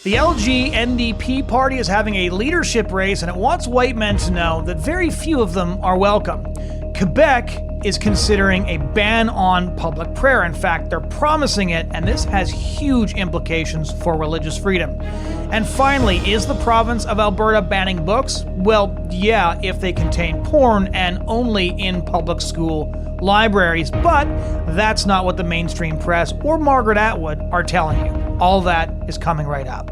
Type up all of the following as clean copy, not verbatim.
The LG NDP party is having a leadership race, and it wants white men to know that very few of them are welcome. Quebec is considering a ban on public prayer. In fact, they're promising it, and this has huge implications for religious freedom. And finally, is the province of Alberta banning books? Well, yeah, if they contain porn and only in public school libraries, but that's not what the mainstream press or Margaret Atwood are telling you. All that is coming right up.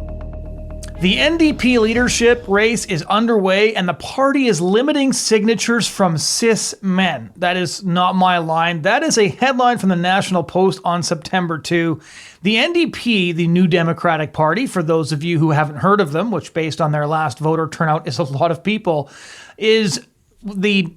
The NDP leadership race is underway, and the party is limiting signatures from cis men. That is not my line. That is a headline from the National Post on September 2. The NDP, the New Democratic Party, for those of you who haven't heard of them, which based on their last voter turnout is a lot of people, is the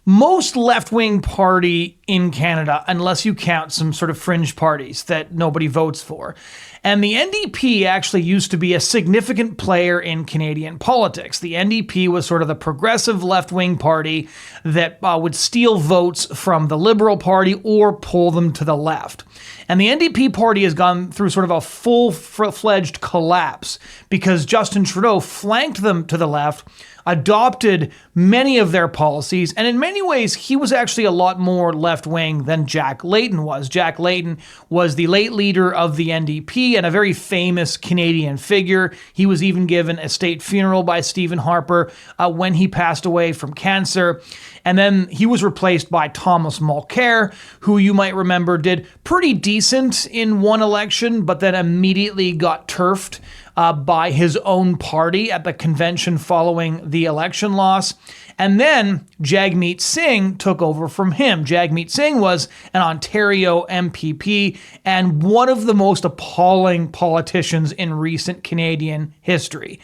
most left-wing party in Canada, unless you count some sort of fringe parties that nobody votes for. And the NDP actually used to be a significant player in Canadian politics. The NDP was sort of the progressive left-wing party that would steal votes from the Liberal Party or pull them to the left. And the NDP party has gone through sort of a full-fledged collapse because Justin Trudeau flanked them to the left, adopted many of their policies, and in many ways, he was actually a lot more left-wing than Jack Layton was. Jack Layton was the late leader of the NDP and a very famous Canadian figure. He was even given a state funeral by Stephen Harper when he passed away from cancer. And then he was replaced by Thomas Mulcair, who you might remember did pretty decent in one election, but then immediately got turfed by his own party at the convention following the election loss. And then Jagmeet Singh took over from him. Jagmeet Singh was an Ontario MPP and one of the most appalling politicians in recent Canadian history.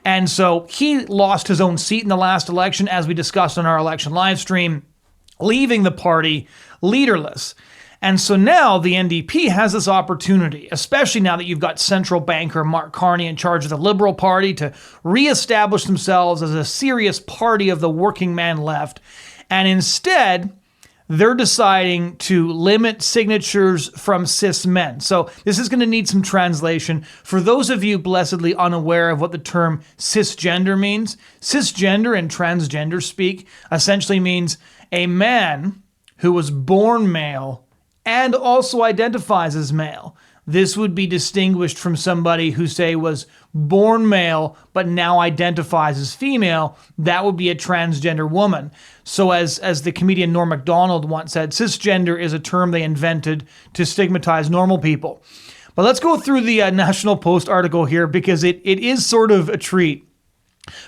And so he lost his own seat in the last election, as we discussed on our election live stream, leaving the party leaderless. And so now the NDP has this opportunity, especially now that you've got central banker Mark Carney in charge of the Liberal Party, to reestablish themselves as a serious party of the working man left. And instead, they're deciding to limit signatures from cis men. So this is going to need some translation. For those of you blessedly unaware of what the term cisgender means, cisgender and transgender speak essentially means a man who was born male and also identifies as male. This would be distinguished from somebody who, say, was born male but now identifies as female. That would be a transgender woman. So as the comedian Norm Macdonald once said, cisgender is a term they invented to stigmatize normal people. But let's go through the National Post article here because it is sort of a treat.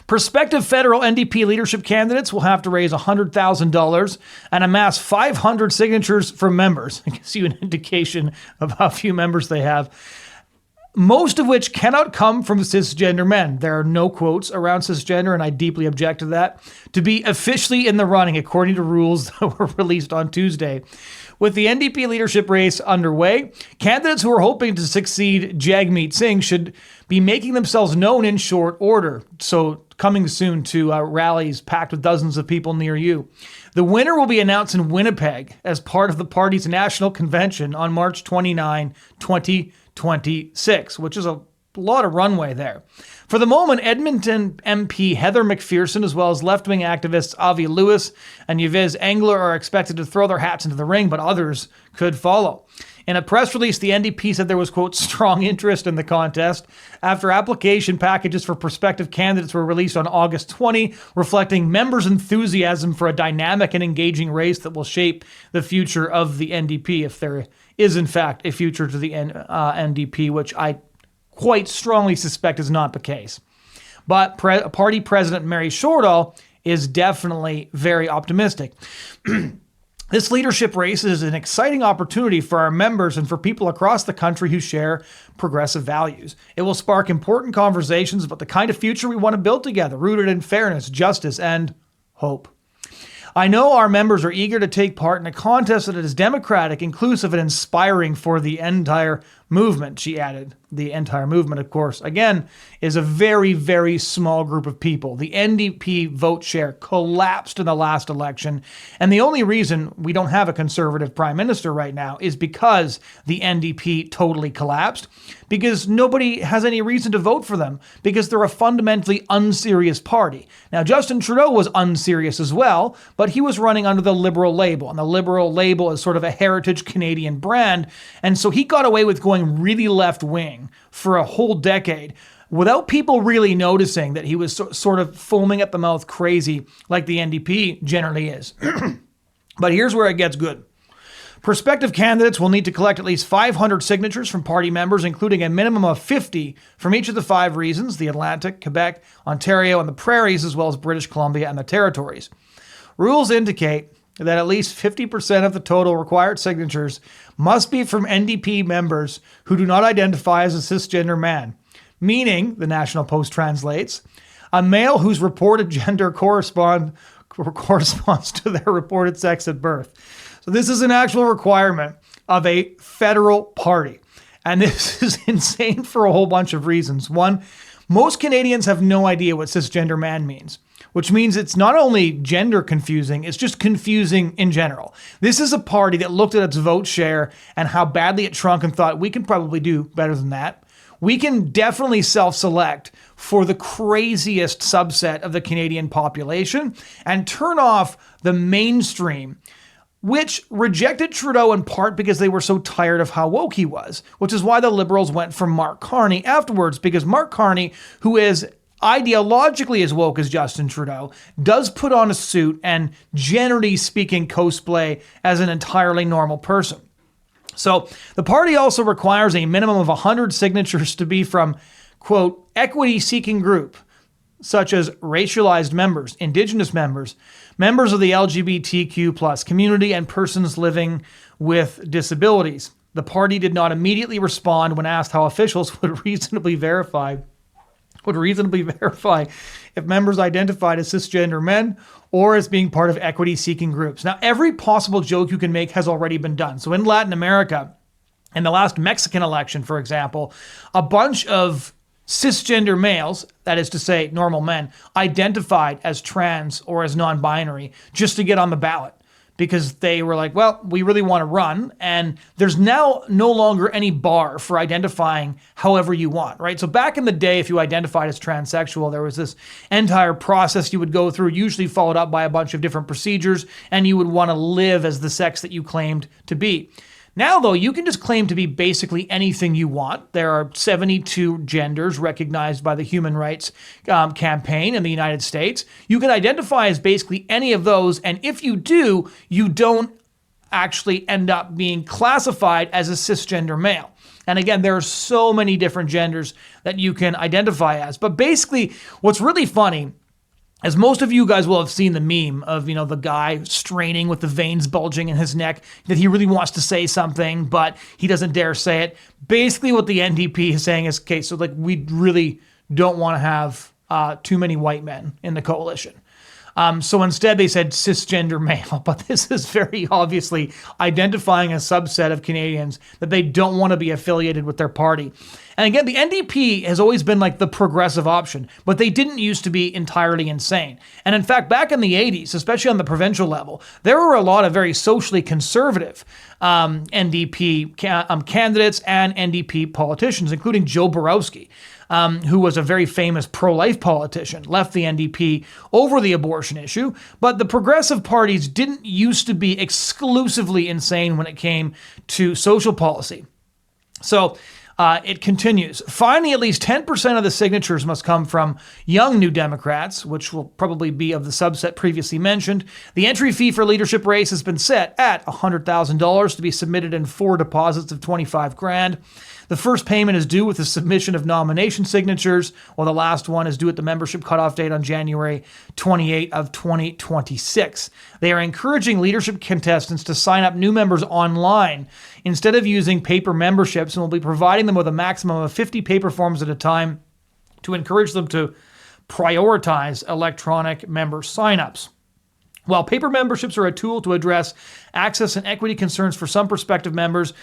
Prospective federal NDP leadership candidates will have to raise $100,000 and amass 500 signatures from members. It gives you an indication of how few members they have, most of which cannot come from cisgender men. There are no quotes around cisgender, and I deeply object to that, to be officially in the running according to rules that were released on Tuesday. With the NDP leadership race underway, candidates who are hoping to succeed Jagmeet Singh should be making themselves known in short order. So coming soon to rallies packed with dozens of people near you. The winner will be announced in Winnipeg as part of the party's national convention on March 29, 2026, which is a lot of runway there. For the moment, Edmonton MP Heather McPherson, as well as left-wing activists Avi Lewis and Yves Engler, are expected to throw their hats into the ring, but others could follow. In a press release, the NDP said there was, quote, strong interest in the contest after application packages for prospective candidates were released on August 20, reflecting members' enthusiasm for a dynamic and engaging race that will shape the future of the NDP, if there is, in fact, a future to the NDP, which I quite strongly suspect is not the case. But party president Mary Shortall is definitely very optimistic. This leadership race is an exciting opportunity for our members and for people across the country who share progressive values. It will spark important conversations about the kind of future we want to build together, rooted in fairness, justice, and hope. I know our members are eager to take part in a contest that is democratic, inclusive, and inspiring for the entire movement, she added. The entire movement, of course, again, is a very, very small group of people. The NDP vote share collapsed in the last election, and the only reason we don't have a conservative prime minister right now is because the NDP totally collapsed, because nobody has any reason to vote for them, because they're a fundamentally unserious party. Now, Justin Trudeau was unserious as well, but he was running under the Liberal label, and the Liberal label is sort of a heritage Canadian brand, and so he got away with going really left-wing for a whole decade without people really noticing that he was sort of foaming at the mouth crazy like the NDP generally is. But here's where it gets good. Prospective candidates will need to collect at least 500 signatures from party members, including a minimum of 50 from each of the 5 regions, the Atlantic, Quebec, Ontario, and the Prairies, as well as British Columbia and the Territories. Rules indicate that at least 50% of the total required signatures must be from NDP members who do not identify as a cisgender man, meaning, the National Post translates, a male whose reported gender corresponds to their reported sex at birth. So this is an actual requirement of a federal party. And this is insane for a whole bunch of reasons. One, most Canadians have no idea what cisgender man means, which means it's not only gender confusing, it's just confusing in general. This is a party that looked at its vote share and how badly it shrunk and thought, we can probably do better than that. We can definitely self-select for the craziest subset of the Canadian population and turn off the mainstream, which rejected Trudeau in part because they were so tired of how woke he was, which is why the Liberals went for Mark Carney afterwards, because Mark Carney, who is ideologically as woke as Justin Trudeau, does put on a suit and, generally speaking, cosplay as an entirely normal person. So the party also requires a minimum of 100 signatures to be from, quote, equity-seeking group, such as racialized members, Indigenous members, members of the LGBTQ plus community, and persons living with disabilities. The party did not immediately respond when asked how officials would reasonably verify if members identified as cisgender men or as being part of equity-seeking groups. Now, every possible joke you can make has already been done. So in Latin America, in the last Mexican election, for example, a bunch of cisgender males, that is to say normal men, identified as trans or as non-binary just to get on the ballot, because they were like, well, we really want to run, and there's now no longer any bar for identifying however you want, right? So back in the day, if you identified as transsexual, there was this entire process you would go through, usually followed up by a bunch of different procedures, and you would want to live as the sex that you claimed to be. Now, though, you can just claim to be basically anything you want. There are 72 genders recognized by the Human Rights Campaign in the United States. You can identify as basically any of those, and if you do, you don't actually end up being classified as a cisgender male. And again, there are so many different genders that you can identify as. But basically, what's really funny, as most of you guys will have seen the meme of, the guy straining with the veins bulging in his neck, that he really wants to say something, but he doesn't dare say it. Basically what the NDP is saying is, okay, so we really don't want to have too many white men in the coalition. So instead they said cisgender male, but this is very obviously identifying a subset of Canadians that they don't want to be affiliated with their party. And again, the NDP has always been like the progressive option, but they didn't used to be entirely insane. And in fact, back in the 80s, especially on the provincial level, there were a lot of very socially conservative NDP candidates and NDP politicians, including Joe Borowski, who was a very famous pro-life politician, left the NDP over the abortion issue. But the progressive parties didn't used to be exclusively insane when it came to social policy. So it continues. Finally, at least 10% of the signatures must come from young New Democrats, which will probably be of the subset previously mentioned. The entry fee for leadership race has been set at $100,000 to be submitted in 4 deposits of $25,000. The first payment is due with the submission of nomination signatures, while the last one is due at the membership cutoff date on January 28 of 2026. They are encouraging leadership contestants to sign up new members online instead of using paper memberships, and will be providing them with a maximum of 50 paper forms at a time to encourage them to prioritize electronic member signups. While paper memberships are a tool to address access and equity concerns for some prospective members,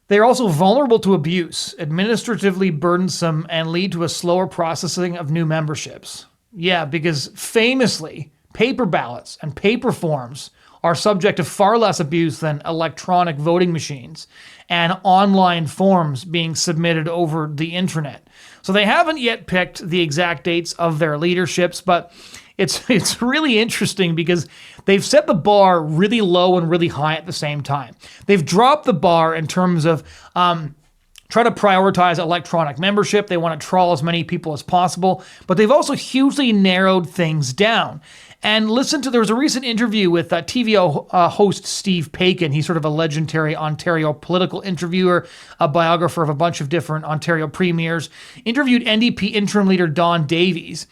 They're also vulnerable to abuse, administratively burdensome, and lead to a slower processing of new memberships. Yeah, because famously, paper ballots and paper forms are subject to far less abuse than electronic voting machines and online forms being submitted over the internet. So they haven't yet picked the exact dates of their leaderships, but it's really interesting because they've set the bar really low and really high at the same time. They've dropped the bar in terms of try to prioritize electronic membership. They want to trawl as many people as possible, but they've also hugely narrowed things down. And there was a recent interview with TV host Steve Paikin. He's sort of a legendary Ontario political interviewer, a biographer of a bunch of different Ontario premiers, interviewed NDP interim leader Don Davies,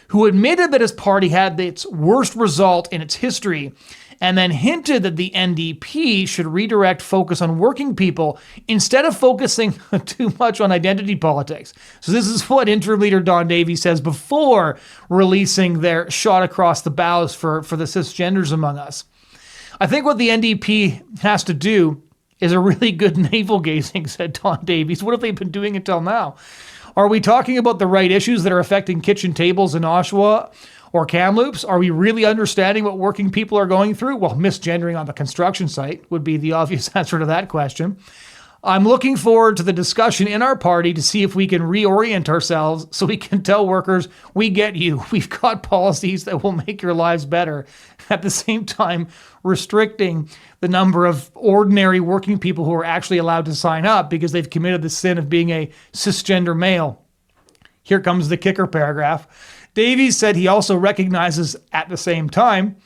who admitted that his party had its worst result in its history, and then hinted that the NDP should redirect focus on working people instead of focusing too much on identity politics. So this is what interim leader Don Davies says before releasing their shot across the bows for the cisgenders among us. I think what the NDP has to do is a really good navel-gazing, said Don Davies. What have they been doing until now? Are we talking about the right issues that are affecting kitchen tables in Oshawa or Kamloops? Are we really understanding what working people are going through? Well, misgendering on the construction site would be the obvious answer to that question. I'm looking forward to the discussion in our party to see if we can reorient ourselves so we can tell workers, we get you. We've got policies that will make your lives better. At the same time, restricting the number of ordinary working people who are actually allowed to sign up because they've committed the sin of being a cisgender male. Here comes the kicker paragraph. Davies said he also recognizes at the same time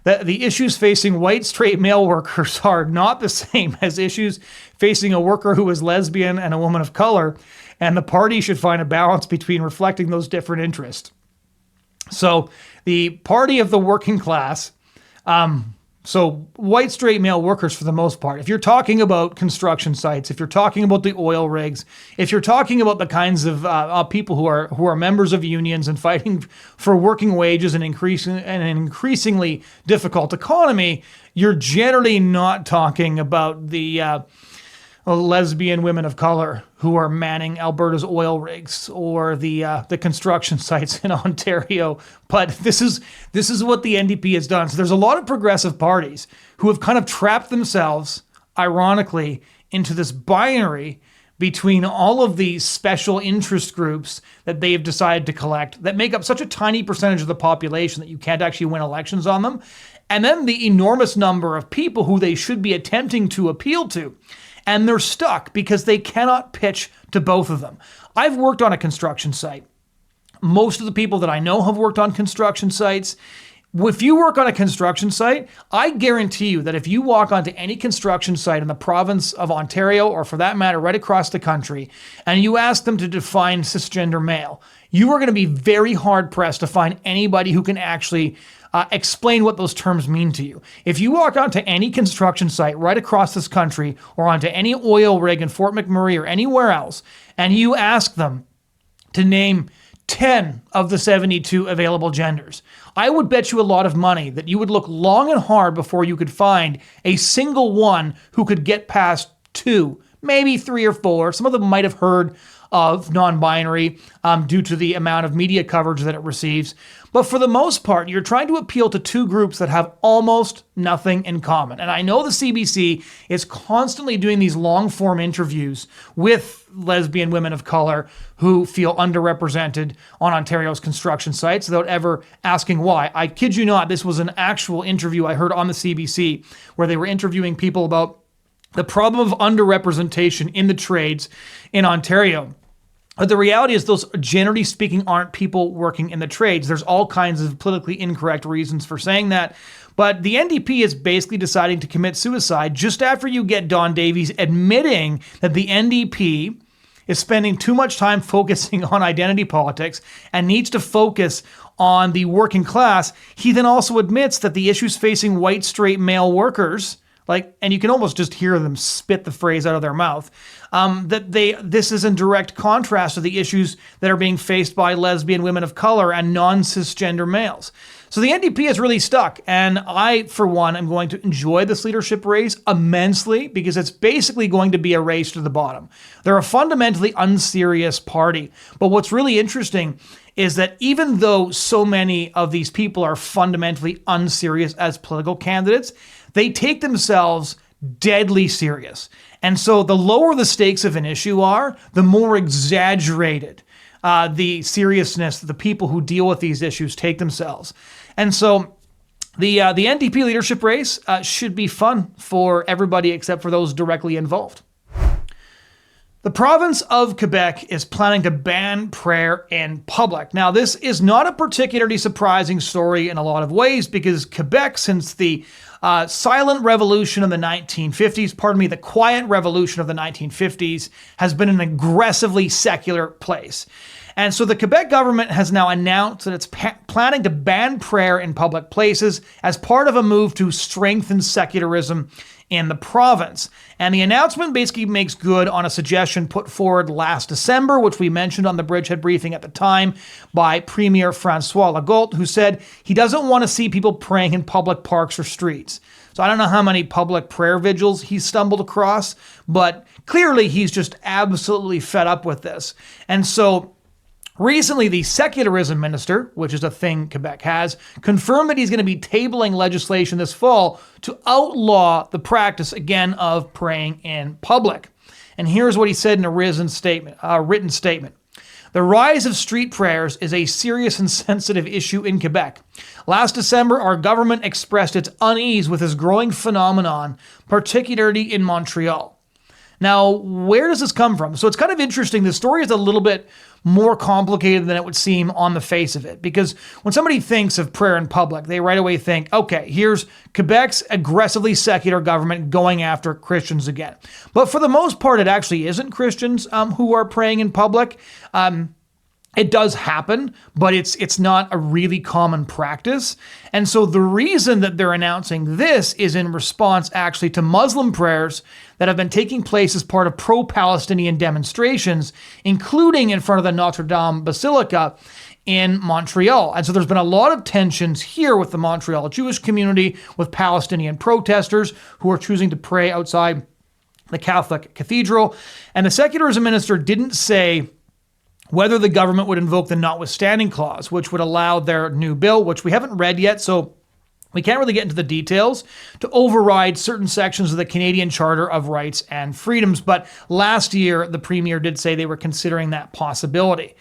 that the issues facing white straight male workers are not the same as issues facing a worker who is lesbian and a woman of color, and the party should find a balance between reflecting those different interests. So the party of the working class, so white straight male workers for the most part, if you're talking about construction sites, if you're talking about the oil rigs, if you're talking about the kinds of people who are members of unions and fighting for working wages and an increasingly difficult economy, you're generally not talking about the lesbian women of color who are manning Alberta's oil rigs or the construction sites in Ontario. But this is what the NDP has done. So there's a lot of progressive parties who have kind of trapped themselves, ironically, into this binary between all of these special interest groups that they have decided to collect that make up such a tiny percentage of the population that you can't actually win elections on them, and then the enormous number of people who they should be attempting to appeal to. And they're stuck because they cannot pitch to both of them. I've worked on a construction site. Most of the people that I know have worked on construction sites. If you work on a construction site, I guarantee you that if you walk onto any construction site in the province of Ontario, or for that matter, right across the country, and you ask them to define cisgender male, you are going to be very hard pressed to find anybody who can actually explain what those terms mean to you. If you walk onto any construction site right across this country or onto any oil rig in Fort McMurray or anywhere else, and you ask them to name 10 of the 72 available genders, I would bet you a lot of money that you would look long and hard before you could find a single one who could get past 2, maybe 3 or 4. Some of them might have heard of non-binary due to the amount of media coverage that it receives. But for the most part, you're trying to appeal to two groups that have almost nothing in common. And I know the CBC is constantly doing these long-form interviews with lesbian women of color who feel underrepresented on Ontario's construction sites without ever asking why. I kid you not, this was an actual interview I heard on the CBC where they were interviewing people about the problem of underrepresentation in the trades in Ontario. But the reality is those, generally speaking, aren't people working in the trades. There's all kinds of politically incorrect reasons for saying that. But the NDP is basically deciding to commit suicide just after you get Don Davies admitting that the NDP is spending too much time focusing on identity politics and needs to focus on the working class. He then also admits that the issues facing white straight male workers and you can almost just hear them spit the phrase out of their mouth, this is in direct contrast to the issues that are being faced by lesbian women of color and non-cisgender males. So the NDP is really stuck, and I, for one, am going to enjoy this leadership race immensely because it's basically going to be a race to the bottom. They're a fundamentally unserious party, but what's really interesting is that even though so many of these people are fundamentally unserious as political candidates, they take themselves deadly serious. And so the lower the stakes of an issue are, the more exaggerated the seriousness that the people who deal with these issues take themselves. And so the NDP leadership race should be fun for everybody except for those directly involved. The province of Quebec is planning to ban prayer in public. Now, this is not a particularly surprising story in a lot of ways because Quebec, since the silent revolution of the 1950s, the quiet revolution of the 1950s, has been an aggressively secular place. And so the Quebec government has now announced that it's planning to ban prayer in public places as part of a move to strengthen secularism in the province. And the announcement basically makes good on a suggestion put forward last December, which we mentioned on the Bridgehead briefing at the time, by Premier François Legault, who said he doesn't want to see people praying in public parks or streets. So I don't know how many public prayer vigils he's stumbled across, but clearly he's just absolutely fed up with this. And so recently, the secularism minister, which is a thing Quebec has, confirmed that he's going to be tabling legislation this fall to outlaw the practice again of praying in public. And here's what he said in a written statement. The rise of street prayers is a serious and sensitive issue in Quebec. Last December, our government expressed its unease with this growing phenomenon, particularly in Montreal. Now, where does this come from? So it's kind of interesting. The story is a little bit more complicated than it would seem on the face of it, because when somebody thinks of prayer in public, they right away think, okay, here's Quebec's aggressively secular government going after Christians again. But for the most part, it actually isn't Christians who are praying in public. It does happen, but it's not a really common practice. And so the reason that they're announcing this is in response actually to Muslim prayers that have been taking place as part of pro-Palestinian demonstrations, including in front of the Notre Dame Basilica in Montreal. And so there's been a lot of tensions here with the Montreal Jewish community, with Palestinian protesters who are choosing to pray outside the Catholic cathedral. And the secularism minister didn't say whether the government would invoke the notwithstanding clause, which would allow their new bill, which we haven't read yet, so we can't really get into the details, to override certain sections of the Canadian Charter of Rights and Freedoms. But last year, the Premier did say they were considering that possibility.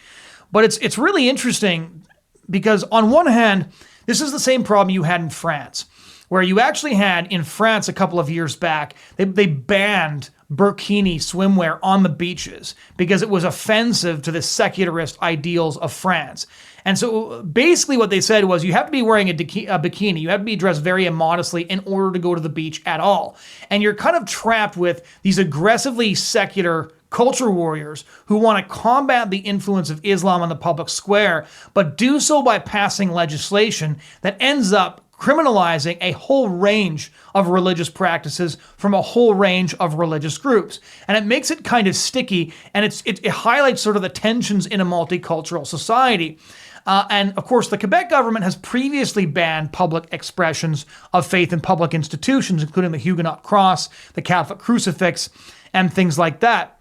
But it's really interesting because on one hand, this is the same problem you had in France, where you actually had in France a couple of years back, they banned burkini swimwear on the beaches because it was offensive to the secularist ideals of France. And so basically what they said was you have to be wearing a bikini, you have to be dressed very immodestly in order to go to the beach at all. And you're kind of trapped with these aggressively secular culture warriors who want to combat the influence of Islam on the public square, but do so by passing legislation that ends up criminalizing a whole range of religious practices from a whole range of religious groups. And it makes it kind of sticky, and it highlights sort of the tensions in a multicultural society. And of course, the Quebec government has previously banned public expressions of faith in public institutions, including the Huguenot cross, the Catholic crucifix, and things like that.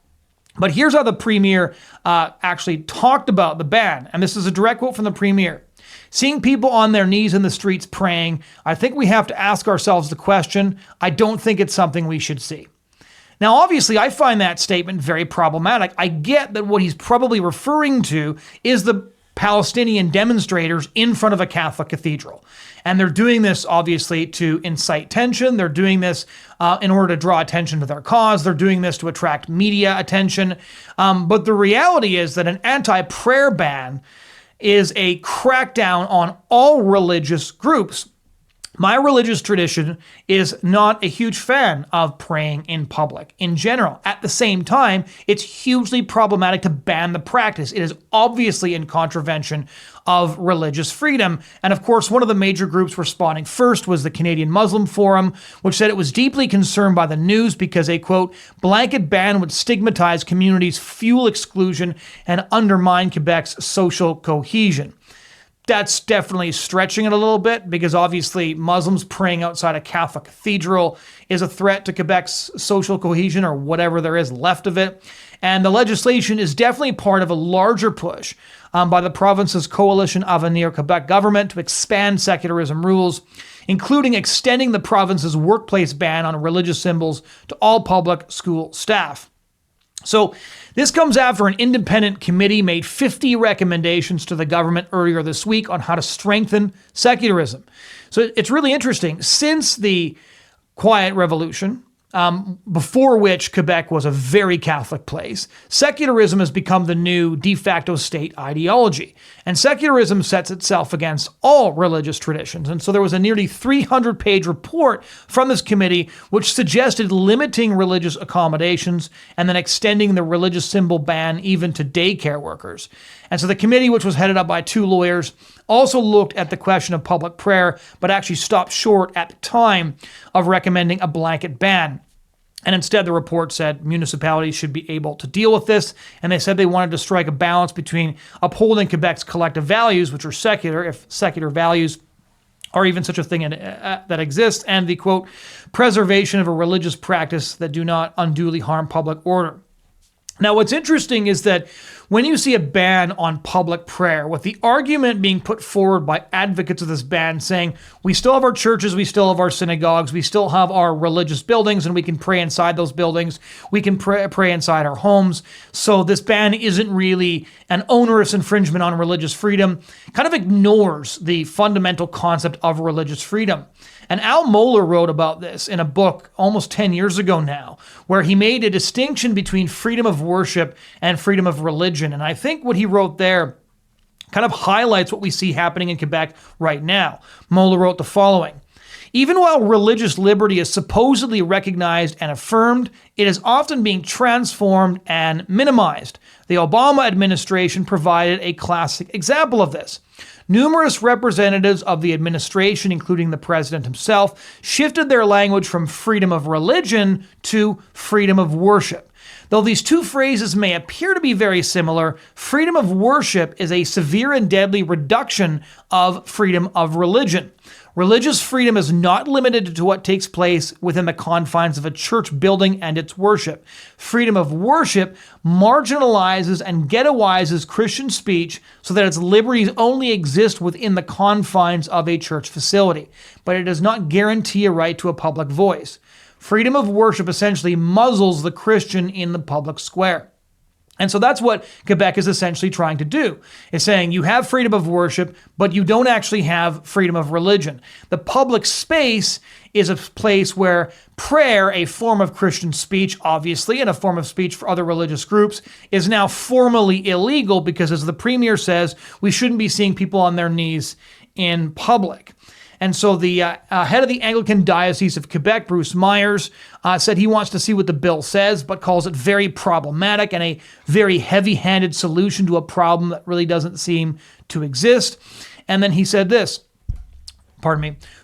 But here's how the Premier actually talked about the ban. And this is a direct quote from the Premier. Seeing people on their knees in the streets praying, I think we have to ask ourselves the question, I don't think it's something we should see. Now, obviously, I find that statement very problematic. I get that what he's probably referring to is the Palestinian demonstrators in front of a Catholic cathedral. And they're doing this, obviously, to incite tension. They're doing this in order to draw attention to their cause. They're doing this to attract media attention. But the reality is that an anti-prayer ban is a crackdown on all religious groups. My religious tradition is not a huge fan of praying in public in general. At the same time, it's hugely problematic to ban the practice. It is obviously in contravention of religious freedom. And of course, one of the major groups responding first was the Canadian Muslim Forum, which said it was deeply concerned by the news because a, quote, blanket ban would stigmatize communities, fuel exclusion, and undermine Quebec's social cohesion. That's definitely stretching it a little bit because obviously Muslims praying outside a Catholic cathedral is a threat to Quebec's social cohesion or whatever there is left of it. And the legislation is definitely part of a larger push by the province's Coalition Avenir Quebec government to expand secularism rules, including extending the province's workplace ban on religious symbols to all public school staff. So this comes after an independent committee made 50 recommendations to the government earlier this week on how to strengthen secularism. So it's really interesting. Since the Quiet Revolution, before which Quebec was a very Catholic place, secularism has become the new de facto state ideology. And secularism sets itself against all religious traditions. And so there was a nearly 300-page report from this committee which suggested limiting religious accommodations and then extending the religious symbol ban even to daycare workers. And so the committee, which was headed up by 2 lawyers, also looked at the question of public prayer, but actually stopped short at the time of recommending a blanket ban. And instead, the report said municipalities should be able to deal with this. And they said they wanted to strike a balance between upholding Quebec's collective values, which are secular, if secular values are even such a thing that exists, and the, quote, preservation of a religious practice that do not unduly harm public order. Now, what's interesting is that when you see a ban on public prayer, with the argument being put forward by advocates of this ban saying, we still have our churches, we still have our synagogues, we still have our religious buildings, and we can pray inside those buildings, we can pray inside our homes. So this ban isn't really an onerous infringement on religious freedom, kind of ignores the fundamental concept of religious freedom. And Al Mohler wrote about this in a book almost 10 years ago now, where he made a distinction between freedom of worship and freedom of religion. And I think what he wrote there kind of highlights what we see happening in Quebec right now. Mohler wrote the following: even while religious liberty is supposedly recognized and affirmed, it is often being transformed and minimized. The Obama administration provided a classic example of this. Numerous representatives of the administration, including the president himself, shifted their language from freedom of religion to freedom of worship. Though these two phrases may appear to be very similar, freedom of worship is a severe and deadly reduction of freedom of religion. Religious freedom is not limited to what takes place within the confines of a church building and its worship. Freedom of worship marginalizes and ghettoizes Christian speech so that its liberties only exist within the confines of a church facility, but it does not guarantee a right to a public voice. Freedom of worship essentially muzzles the Christian in the public square. And so that's what Quebec is essentially trying to do. It's saying you have freedom of worship, but you don't actually have freedom of religion. The public space is a place where prayer, a form of Christian speech, obviously, and a form of speech for other religious groups, is now formally illegal because, as the premier says, we shouldn't be seeing people on their knees in public. And so the head of the Anglican Diocese of Quebec, Bruce Myers, said he wants to see what the bill says, but calls it very problematic and a very heavy-handed solution to a problem that really doesn't seem to exist. And then he said this,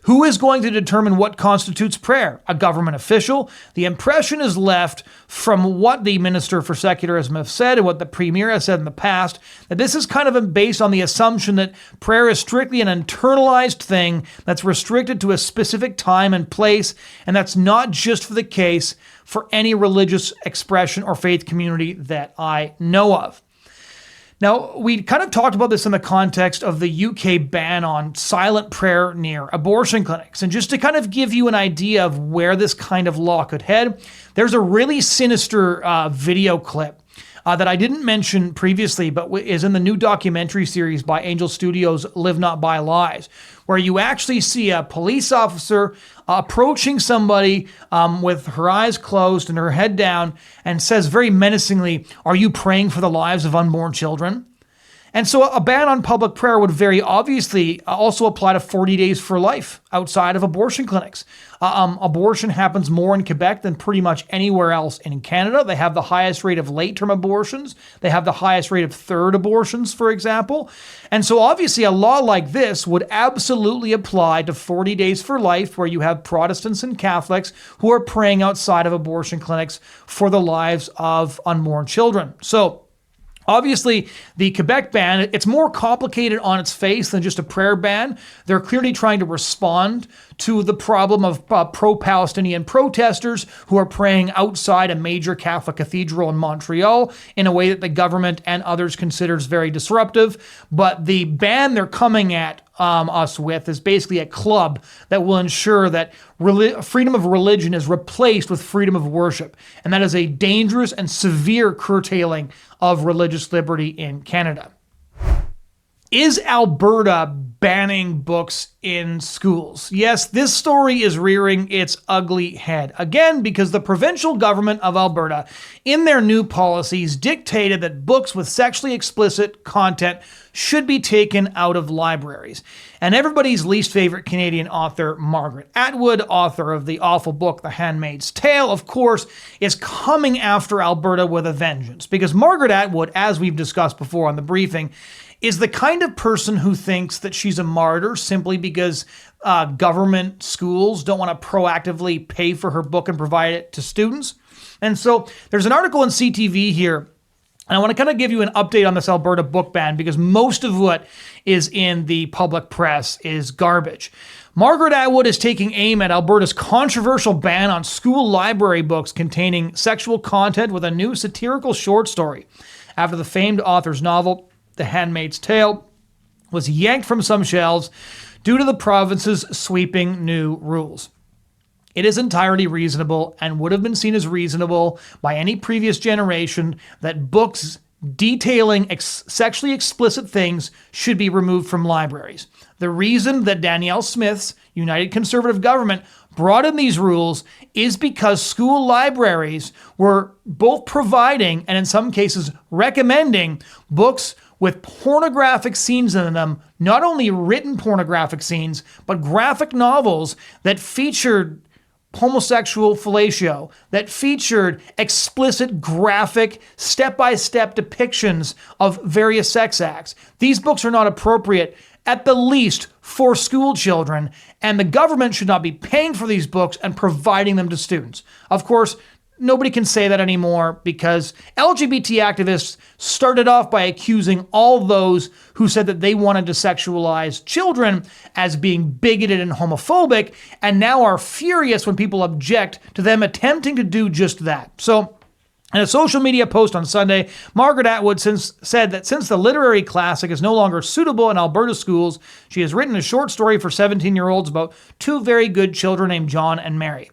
who is going to determine what constitutes prayer? A government official? The impression is left from what the Minister for Secularism has said and what the Premier has said in the past, that this is kind of based on the assumption that prayer is strictly an internalized thing that's restricted to a specific time and place, and that's not just the case for any religious expression or faith community that I know of. Now, we kind of talked about this in the context of the UK ban on silent prayer near abortion clinics. And just to kind of give you an idea of where this kind of law could head, there's a really sinister video clip that I didn't mention previously, but is in the new documentary series by Angel Studios, Live Not By Lies, where you actually see a police officer approaching somebody with her eyes closed and her head down and says very menacingly, "Are you praying for the lives of unborn children?" And so a ban on public prayer would very obviously also apply to 40 days for life outside of abortion clinics. Abortion happens more in Quebec than pretty much anywhere else in Canada. They have the highest rate of late-term abortions. They have the highest rate of third abortions, for example. And so obviously a law like this would absolutely apply to 40 days for life, where you have Protestants and Catholics who are praying outside of abortion clinics for the lives of unborn children. So obviously, the Quebec ban, it's more complicated on its face than just a prayer ban. They're clearly trying to respond to the problem of pro-Palestinian protesters who are praying outside a major Catholic cathedral in Montreal in a way that the government and others considers very disruptive. But the ban they're coming at us with is basically a club that will ensure that freedom of religion is replaced with freedom of worship. And that is a dangerous and severe curtailing of religious liberty in Canada. Is Alberta banning books in schools? Yes, this story is rearing its ugly head. Again, because the provincial government of Alberta, in their new policies, dictated that books with sexually explicit content should be taken out of libraries. And everybody's least favorite Canadian author, Margaret Atwood, author of the awful book, The Handmaid's Tale, of course, is coming after Alberta with a vengeance. Because Margaret Atwood, as we've discussed before on the briefing, is the kind of person who thinks that she's a martyr simply because government schools don't want to proactively pay for her book and provide it to students. And so there's an article in CTV here, and I want to kind of give you an update on this Alberta book ban because most of what is in the public press is garbage. Margaret Atwood is taking aim at Alberta's controversial ban on school library books containing sexual content with a new satirical short story after the famed author's novel, The Handmaid's Tale, was yanked from some shelves due to the province's sweeping new rules. It is entirely reasonable and would have been seen as reasonable by any previous generation that books detailing sexually explicit things should be removed from libraries. The reason that Danielle Smith's United Conservative government brought in these rules is because school libraries were both providing and in some cases recommending books with pornographic scenes in them, not only written pornographic scenes, but graphic novels that featured homosexual fellatio, that featured explicit, graphic, step-by-step depictions of various sex acts. These books are not appropriate, at the least, for school children, and the government should not be paying for these books and providing them to students. Of course, nobody can say that anymore because LGBT activists started off by accusing all those who said that they wanted to sexualize children as being bigoted and homophobic, and now are furious when people object to them attempting to do just that. So, in a social media post on Sunday, Margaret Atwood said that since the literary classic is no longer suitable in Alberta schools, she has written a short story for 17-year-olds about two very good children named John and Mary.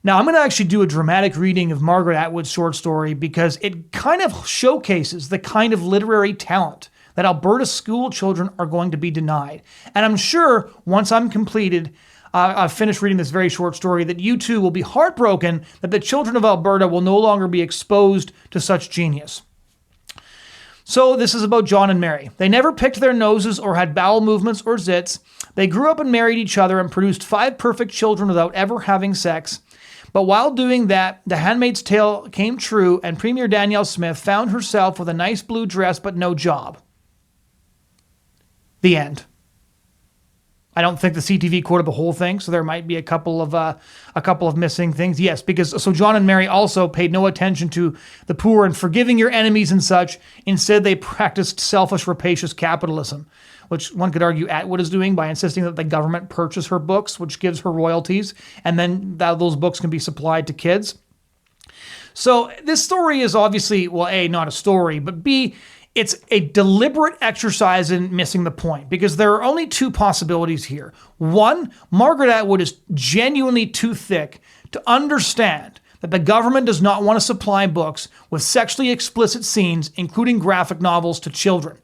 Now, I'm going to actually do a dramatic reading of Margaret Atwood's short story because it kind of showcases the kind of literary talent that Alberta school children are going to be denied. And I'm sure once I'm completed, I've finished reading this very short story, that you too will be heartbroken that the children of Alberta will no longer be exposed to such genius. So this is about John and Mary. They never picked their noses or had bowel movements or zits. They grew up and married each other and produced 5 perfect children without ever having sex. But while doing that, The Handmaid's Tale came true and Premier Danielle Smith found herself with a nice blue dress but no job. The end. I don't think the CTV quoted the whole thing, so there might be a couple of missing things. Yes, because so John and Mary also paid no attention to the poor and forgiving your enemies and such. Instead, they practiced selfish, rapacious capitalism, which one could argue Atwood is doing by insisting that the government purchase her books, which gives her royalties, and then those books can be supplied to kids. So this story is obviously, well, A, not a story, but B, it's a deliberate exercise in missing the point because there are only 2 possibilities here. One, Margaret Atwood is genuinely too thick to understand that the government does not want to supply books with sexually explicit scenes, including graphic novels, to children.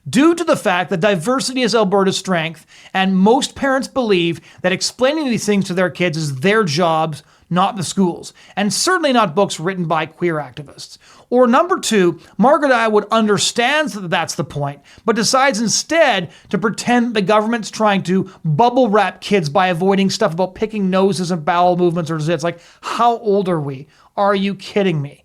Due to the fact that diversity is Alberta's strength, and most parents believe that explaining these things to their kids is their jobs, not the schools, and certainly not books written by queer activists. Or number two, Margaret Atwood understands that that's the point, but decides instead to pretend the government's trying to bubble wrap kids by avoiding stuff about picking noses and bowel movements or zits. Like, how old are we? Are you kidding me?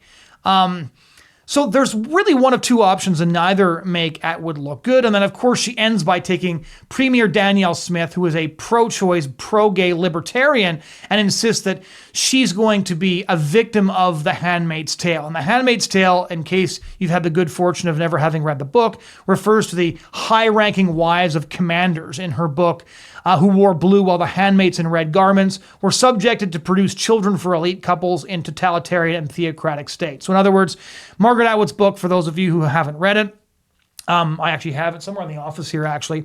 So there's really one of two options, and neither make Atwood look good. And then, of course, she ends by taking Premier Danielle Smith, who is a pro-choice, pro-gay libertarian, and insists that she's going to be a victim of The Handmaid's Tale. And The Handmaid's Tale, in case you've had the good fortune of never having read the book, refers to the high-ranking wives of commanders in her book, who wore blue while the handmaids in red garments were subjected to produce children for elite couples in totalitarian and theocratic states. So in other words, Margaret Atwood's book, for those of you who haven't read it, I actually have it somewhere in the office here, actually.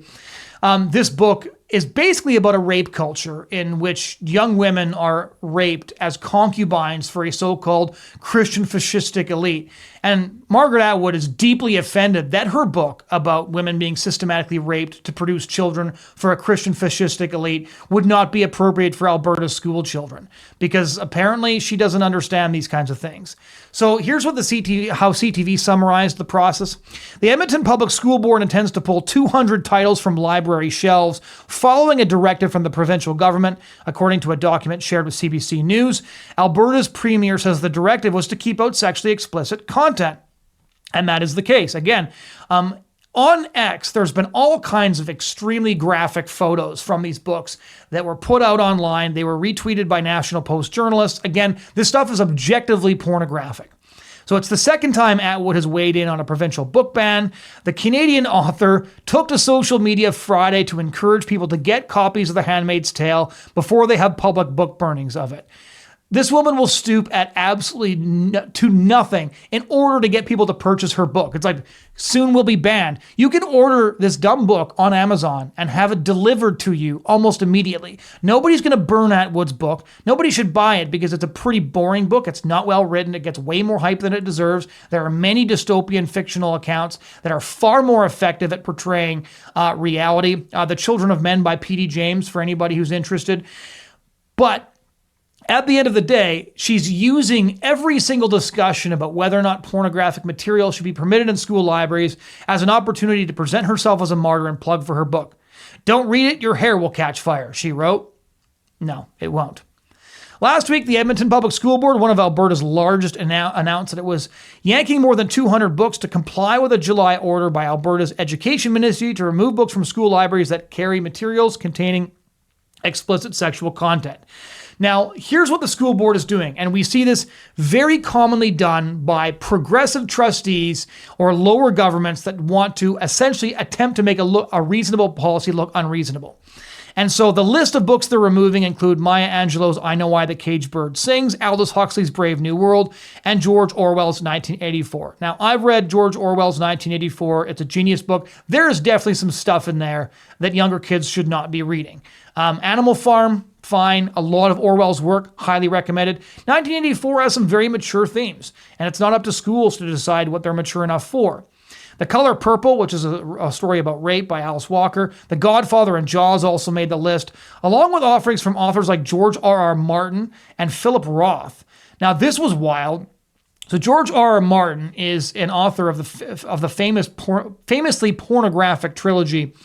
This book is basically about a rape culture in which young women are raped as concubines for a so-called Christian fascistic elite. And Margaret Atwood is deeply offended that her book about women being systematically raped to produce children for a Christian fascistic elite would not be appropriate for Alberta school children, because apparently she doesn't understand these kinds of things. So here's what how CTV summarized the process. The Edmonton Public School Board intends to pull 200 titles from library shelves following a directive from the provincial government, according to a document shared with CBC News. Alberta's premier says the directive was to keep out sexually explicit content. And that is the case. Again, on X, there's been all kinds of extremely graphic photos from these books that were put out online. They were retweeted by National Post journalists. Again, this stuff is objectively pornographic. So it's the second time Atwood has weighed in on a provincial book ban. The Canadian author took to social media Friday to encourage people to get copies of The Handmaid's Tale before they have public book burnings of it. This woman will stoop at absolutely to nothing in order to get people to purchase her book. It's like, soon will be banned. You can order this dumb book on Amazon and have it delivered to you almost immediately. Nobody's going to burn Atwood's book. Nobody should buy it because it's a pretty boring book. It's not well written. It gets way more hype than it deserves. There are many dystopian fictional accounts that are far more effective at portraying reality. The Children of Men by P.D. James, for anybody who's interested. But at the end of the day, she's using every single discussion about whether or not pornographic material should be permitted in school libraries as an opportunity to present herself as a martyr and plug for her book. Don't read it, your hair will catch fire, she wrote. No, it won't. Last week, the Edmonton Public School Board, one of Alberta's largest, announced that it was yanking more than 200 books to comply with a July order by Alberta's Education Ministry to remove books from school libraries that carry materials containing explicit sexual content. Now, here's what the school board is doing, and we see this very commonly done by progressive trustees or lower governments that want to essentially attempt to make a reasonable policy look unreasonable. And so the list of books they're removing include Maya Angelou's I Know Why the Caged Bird Sings, Aldous Huxley's Brave New World, and George Orwell's 1984. Now, I've read George Orwell's 1984. It's a genius book. There is definitely some stuff in there that younger kids should not be reading. Animal Farm, fine. A lot of Orwell's work, highly recommended. 1984 has some very mature themes, and it's not up to schools to decide what they're mature enough for. The Color Purple, which is a story about rape by Alice Walker. The Godfather and Jaws also made the list, along with offerings from authors like George R.R. Martin and Philip Roth. Now, this was wild. So George R.R. Martin is an author of the famously pornographic trilogy,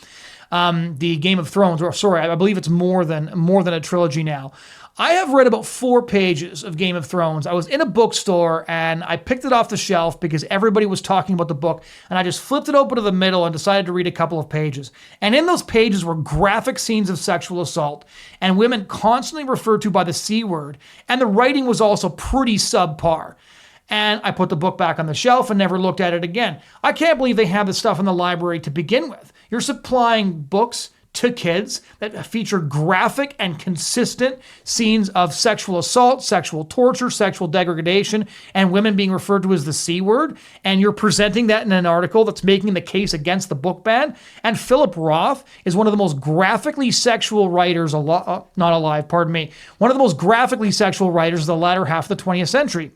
the Game of Thrones. Or sorry, I believe it's more than a trilogy now. I have read about 4 pages of Game of Thrones. I was in a bookstore and I picked it off the shelf because everybody was talking about the book, and I just flipped it open to the middle and decided to read a couple of pages. And in those pages were graphic scenes of sexual assault and women constantly referred to by the C word, and the writing was also pretty subpar. And I put the book back on the shelf and never looked at it again. I can't believe they have this stuff in the library to begin with. You're supplying books to kids that feature graphic and consistent scenes of sexual assault, sexual torture, sexual degradation, and women being referred to as the C word, and you're presenting that in an article that's making the case against the book ban. And Philip Roth is one of the most graphically sexual writers, one of the most graphically sexual writers of the latter half of the 20th century.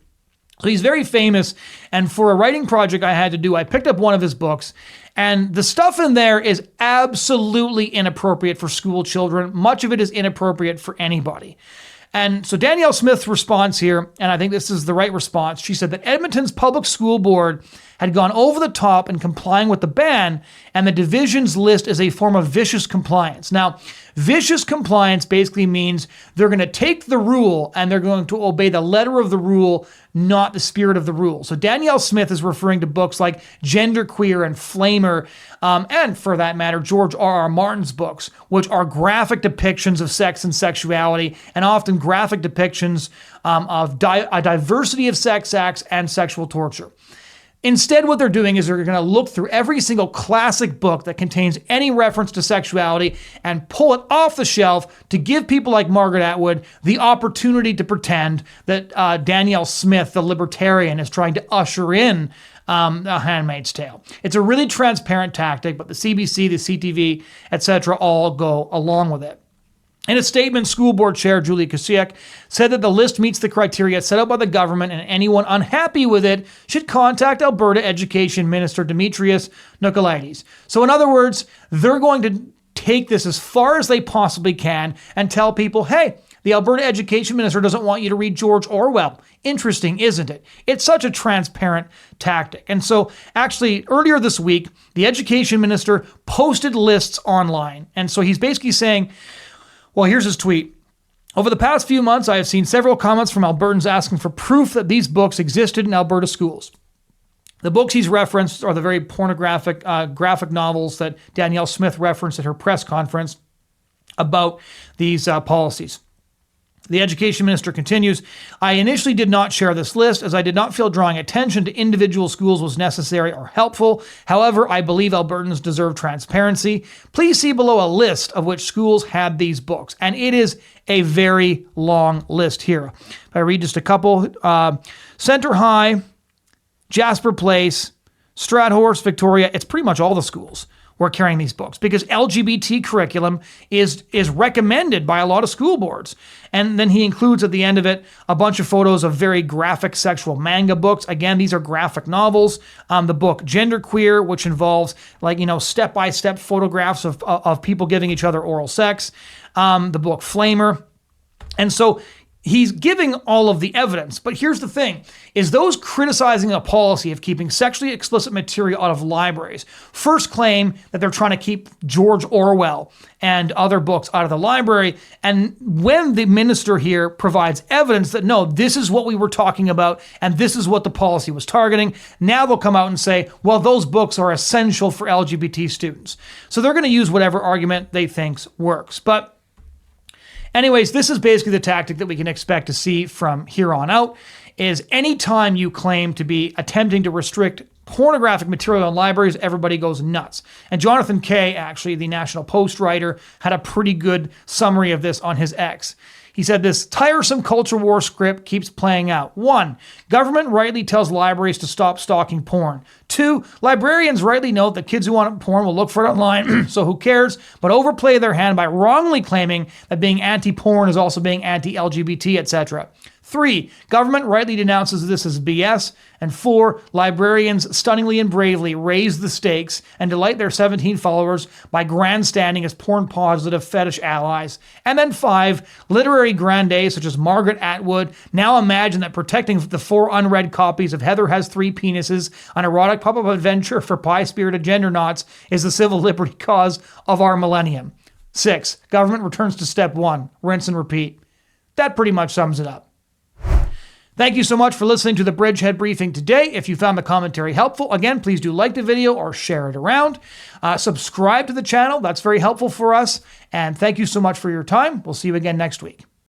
So he's very famous, and for a writing project I had to do, I picked up one of his books, and the stuff in there is absolutely inappropriate for school children. Much of it is inappropriate for anybody. And so Danielle Smith's response here, and I think this is the right response, she said that Edmonton's public school board had gone over the top in complying with the ban, and the division's list is a form of vicious compliance. Now, vicious compliance basically means they're going to take the rule and they're going to obey the letter of the rule, not the spirit of the rule. So Danielle Smith is referring to books like Genderqueer and Flamer, and for that matter, George R.R. Martin's books, which are graphic depictions of sex and sexuality, and often graphic depictions of a diversity of sex acts and sexual torture. Instead, what they're doing is they're going to look through every single classic book that contains any reference to sexuality and pull it off the shelf to give people like Margaret Atwood the opportunity to pretend that Danielle Smith, the libertarian, is trying to usher in A Handmaid's Tale. It's a really transparent tactic, but the CBC, the CTV, etc. all go along with it. In a statement, School Board Chair Julie Kusiak said that the list meets the criteria set out by the government, and anyone unhappy with it should contact Alberta Education Minister Demetrius Nicolaides. So in other words, they're going to take this as far as they possibly can and tell people, hey, the Alberta Education Minister doesn't want you to read George Orwell. Interesting, isn't it? It's such a transparent tactic. And so actually earlier this week, the Education Minister posted lists online. And so he's basically saying, well, here's his tweet. Over the past few months, I have seen several comments from Albertans asking for proof that these books existed in Alberta schools. The books he's referenced are the very pornographic graphic novels that Danielle Smith referenced at her press conference about these policies. The Education Minister continues, I initially did not share this list as I did not feel drawing attention to individual schools was necessary or helpful. However, I believe Albertans deserve transparency. Please see below a list of which schools had these books. And it is a very long list here. If I read just a couple, Center High, Jasper Place, Strathhorse, Victoria, it's pretty much all the schools were carrying these books because LGBT curriculum is recommended by a lot of school boards. And then he includes at the end of it a bunch of photos of very graphic sexual manga books. Again, these are graphic novels. The book Genderqueer, which involves step-by-step photographs of people giving each other oral sex. The book Flamer. And so he's giving all of the evidence, but here's the thing, is those criticizing a policy of keeping sexually explicit material out of libraries first claim that they're trying to keep George Orwell and other books out of the library, and when the minister here provides evidence that no, this is what we were talking about and this is what the policy was targeting, now they'll come out and say, well, those books are essential for LGBT students. So they're going to use whatever argument they think works. But anyways, this is basically the tactic that we can expect to see from here on out, is anytime you claim to be attempting to restrict pornographic material in libraries, everybody goes nuts. And Jonathan Kay, actually, the National Post writer, had a pretty good summary of this on his X. He said this tiresome culture war script keeps playing out. 1, government rightly tells libraries to stop stocking porn. 2, librarians rightly note that kids who want porn will look for it online, so who cares, but overplay their hand by wrongly claiming that being anti-porn is also being anti-LGBT, etc. 3, government rightly denounces this as BS. And 4, librarians stunningly and bravely raise the stakes and delight their 17 followers by grandstanding as porn-positive fetish allies. And then 5, literary grandees such as Margaret Atwood now imagine that protecting the 4 unread copies of Heather Has 3 Penises, an erotic pop-up adventure for pie-spirited gender knots, is the civil liberty cause of our millennium. 6, government returns to step 1, rinse and repeat. That pretty much sums it up. Thank you so much for listening to the Bridgehead Briefing today. If you found the commentary helpful, again, please do like the video or share it around. Subscribe to the channel. That's very helpful for us. And thank you so much for your time. We'll see you again next week.